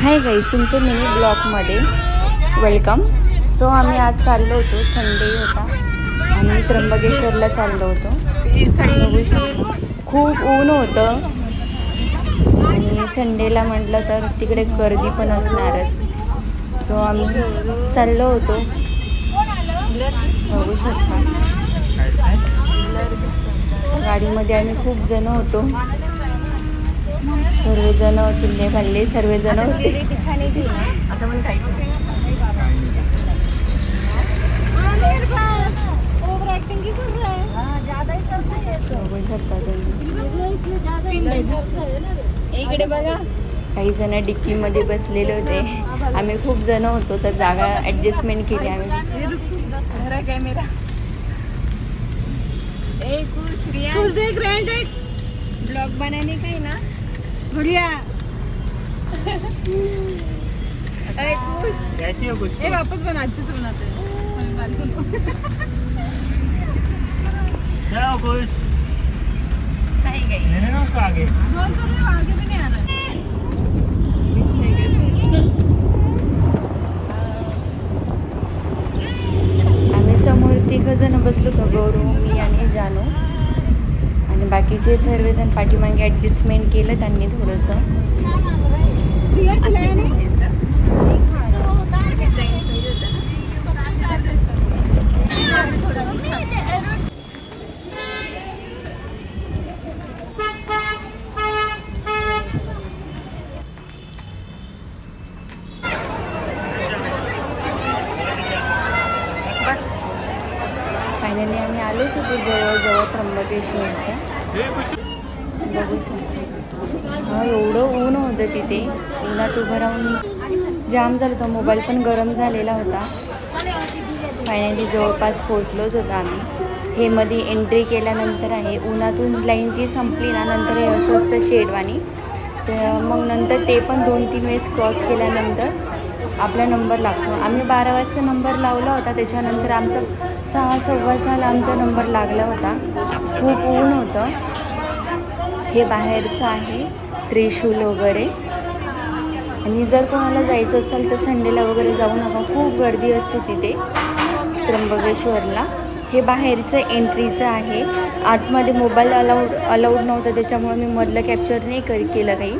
Hi guys, तुमचं mini ब्लॉगमध्ये welcome. So आम्ही आज चाललो होतो, संडे होता आणि त्र्यंबकेश्वरला चाललो होतो. बघू शकतो खूप ऊन होतं आणि संडेला म्हटलं तर तिकडे गर्दी पण असणारच. सो आम्ही चाललो होतो. बघू शकता गाडीमध्ये आम्ही खूप जण होतो. सर्वजण चिल्ले खाल्ले, सर्वजण होते. बघू शकता इकडे बघा, काही जण डिक्कीमध्ये बसलेले होते. आम्ही खूप जण होतो तर जागा ॲडजस्टमेंट केली आम्ही. ब्लॉग बनाने का है ना गुड़िया. अरे खुश कैसी हो? खुश वापस बना, अच्छे से बनाते हैं. क्या खुश नहीं गई मैंने ना उसका आगे बोल तो रही हूं, आगे भी नहीं आ रहा है. आम्ही समोर तिघजण बसलो होतो, गौरव, मी आणि जानू. आणि बाकीचे सर्वजण पाठीमागे ॲडजस्टमेंट केलं त्यांनी थोडंसं. फायनली आम्ही आलोच होतो जवळजवळ त्र्यंबकेश्वरच्या. बघू शकते एवढं ऊन होतं तिथे. उन्हात उभं राहून जाम झालं होतं, मोबाईल पण गरम झालेला होता. फायनली जवळपास पोचलोच होतो आम्ही. हे मध्ये एंट्री केल्यानंतर आहे, उन्हातून लाईन जी संपली ना नंतर हे असं असतं शेडवाणी. तर मग नंतर ते पण 2-3 वेळेस क्रॉस केल्यानंतर आपला नंबर लागतो. आम्ही 12 वाजता नंबर लावला होता, त्याच्यानंतर आमचा 6:15 आमचा नंबर लागला होता. खूप ऊन होतं. हे बाहेरचं आहे त्रिशूल वगैरे. आणि जर कोणाला जायचं असेल तर संडेला वगैरे जाऊ नका, खूप गर्दी असते तिथे त्र्यंबकेश्वरला. हे बाहेरचं एंट्रीचं आहे. आतमध्ये मोबाईल अलाउड नव्हतं, त्याच्यामुळे मी मधलं कॅप्चर नाही केलं काही.